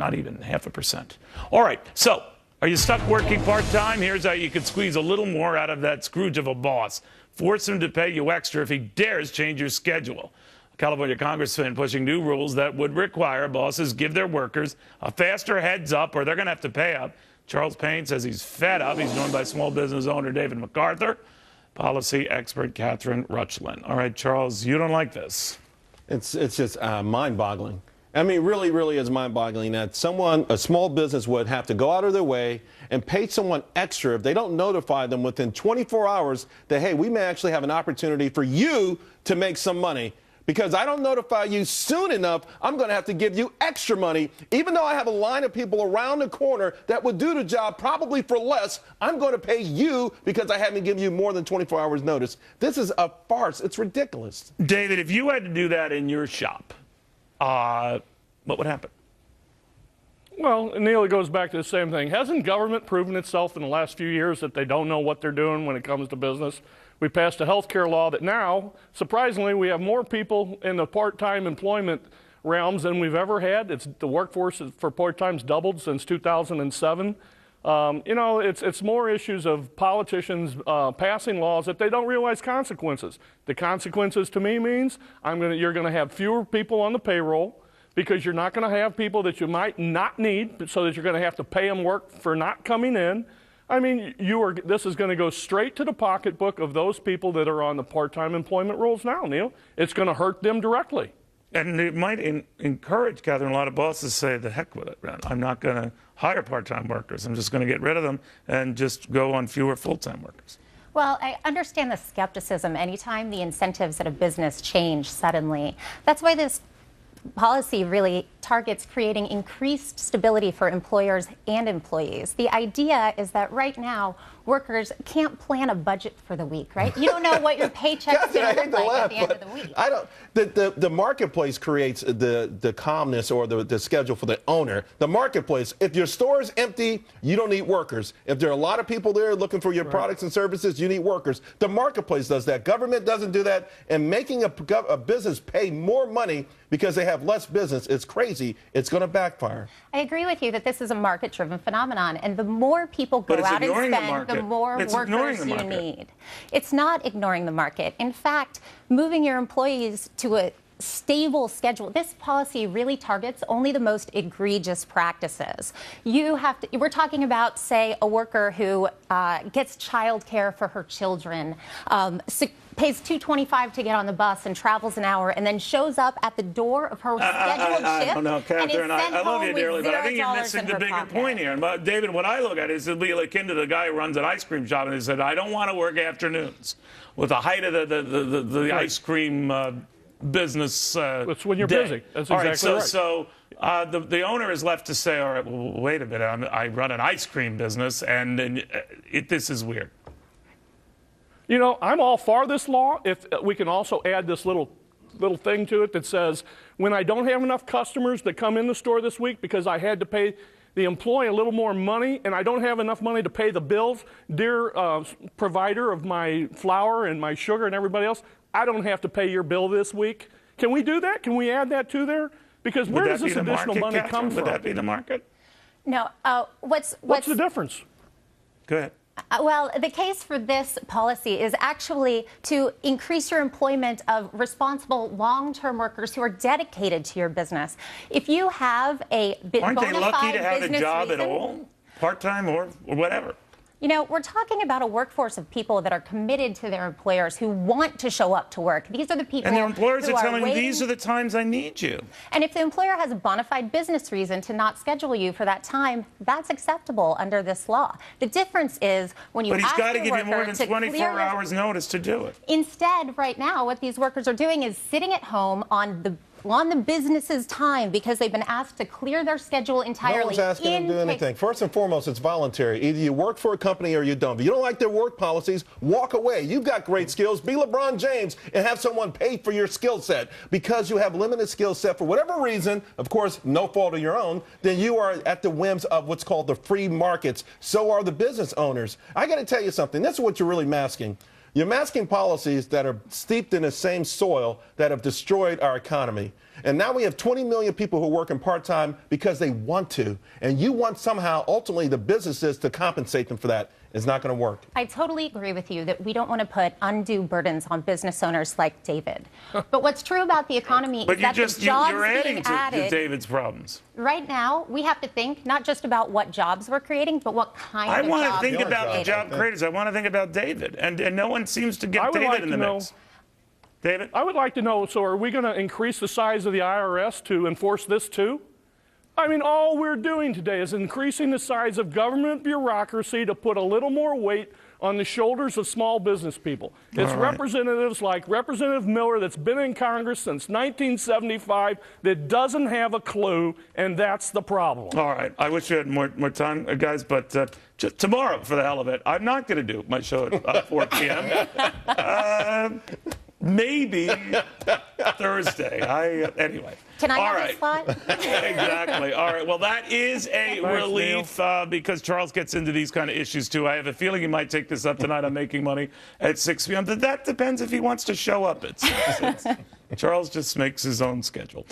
not even 0.5%. All right, so are you stuck working part-time? Here's how you could squeeze a little more out of that Scrooge of a boss. Force him to pay you extra if he dares change your schedule. A California congressman pushing new rules that would require bosses give their workers a faster heads up or they're going to have to pay up. Charles Payne says he's fed up. He's joined by small business owner David MacArthur, policy expert Catherine Rutchlin. All right, Charles, you don't like this. It's just mind-boggling. I mean, really is mind-boggling that a small business would have to go out of their way and pay someone extra if they don't notify them within 24 hours that, hey, we may actually have an opportunity for you to make some money. Because I don't notify you soon enough, I'm going to have to give you extra money. Even though I have a line of people around the corner that would do the job probably for less, I'm going to pay you because I haven't given you more than 24 hours notice. This is a farce. It's ridiculous. David, if you had to do that in your shop, what would happen? Well, Neil, it goes back to the same thing. Hasn't government proven itself in the last few years that they don't know what they're doing when it comes to business? We passed a health care law that now, surprisingly, we have more people in the part-time employment realms than we've ever had. The workforce for part-time's doubled since 2007. It's more issues of politicians passing laws that they don't realize consequences. The consequences to me means you're going to have fewer people on the payroll because you're not going to have people that you might not need, so that you're going to have to pay them work for not coming in. I mean, this is going to go straight to the pocketbook of those people that are on the part-time employment rules now, Neil. It's going to hurt them directly. And it might encourage, Catherine, a lot of bosses say, the heck with it. I'm not going to hire part-time workers. I'm just going to get rid of them and just go on fewer full-time workers. Well, I understand the skepticism anytime the incentives at a business change suddenly. That's why this policy really targets creating increased stability for employers and employees. The idea is that right now, workers can't plan a budget for the week, right? You don't know what your paycheck's going to look like at the end of the week. The marketplace creates the calmness or the schedule for the owner. The marketplace, if your store is empty, you don't need workers. If there are a lot of people there looking for your products and services, you need workers. The marketplace does that. Government doesn't do that. And making a business pay more money because they have less business is crazy. It's going to backfire. I agree with you that this is a market-driven phenomenon, and the more people go out and spend, the more workers you need. It's not ignoring the market. In fact, moving your employees to a stable schedule. This policy really targets only the most egregious practices. We're talking about, say, a worker who gets child care for her children, pays $2.25 to get on the bus and travels an hour, and then shows up at the door of her scheduled shift. I don't know, Catherine, I love you dearly, but I think you're missing the bigger point here. But David, what I look at is it'll be akin to the guy who runs an ice cream shop and he said, I don't want to work afternoons. With the height of the ice cream business. It's when you're busy. That's exactly right. So the owner is left to say, all right, well, wait a minute, I run an ice cream business, and this is weird. You know, I'm all for this law if we can also add this little thing to it that says, when I don't have enough customers that come in the store this week because I had to pay the employee a little more money and I don't have enough money to pay the bills, dear provider of my flour and my sugar and everybody else, I don't have to pay your bill this week. Can we do that? Can we add that to there? Because where does this additional money come from? Would that be the market? No. What's the difference? Go ahead. Well, the case for this policy is actually to increase your employment of responsible long-term workers who are dedicated to your business. If you have a bona fide business reason... Aren't they lucky to have a job at all? Part-time or whatever? You know, we're talking about a workforce of people that are committed to their employers, who want to show up to work. These are the people and their employers who are telling them, waiting. these are the times I need you. And if the employer has a bona fide business reason to not schedule you for that time, that's acceptable under this law. The difference is when you But he's ask got to your give you more worker than 24 hours notice to do it. Instead, right now, what these workers are doing is sitting at home on the business's time because they've been asked to clear their schedule entirely. No one's asking them to do anything. First and foremost, it's voluntary. Either you work for a company or you don't. If you don't like their work policies, walk away. You've got great skills. Be LeBron James and have someone pay for your skill set. Because you have limited skill set for whatever reason, of course, no fault of your own, then you are at the whims of what's called the free markets. So are the business owners. I got to tell you something. This is what you're really masking. You're masking policies that are steeped in the same soil that have destroyed our economy. And now we have 20 million people who are working part-time because they want to. And you want somehow, ultimately, the businesses to compensate them for that. It's not going to work. I totally agree with you that we don't want to put undue burdens on business owners like David. But what's true about the economy is that the jobs you're adding being to added, David's problems. Right now, we have to think not just about what jobs we're creating, but what kind of jobs. I want to think we're about the creating. job creators. I want to think about David. And no one seems to get David in the mix. David? I would like to know, so are we going to increase the size of the IRS to enforce this too? I mean, all we're doing today is increasing the size of government bureaucracy to put a little more weight on the shoulders of small business people. It's representatives like Representative Miller that's been in Congress since 1975 that doesn't have a clue, and that's the problem. All right. I wish we had more time, guys, but just tomorrow, for the hell of it, I'm not going to do my show at 4 p.m. Maybe Thursday. Anyway. Can I have a slot? Exactly. All right. Well, that is a relief because Charles gets into these kind of issues, too. I have a feeling he might take this up tonight on Making Money at 6 p.m. But that depends if he wants to show up at 6. Charles just makes his own schedule.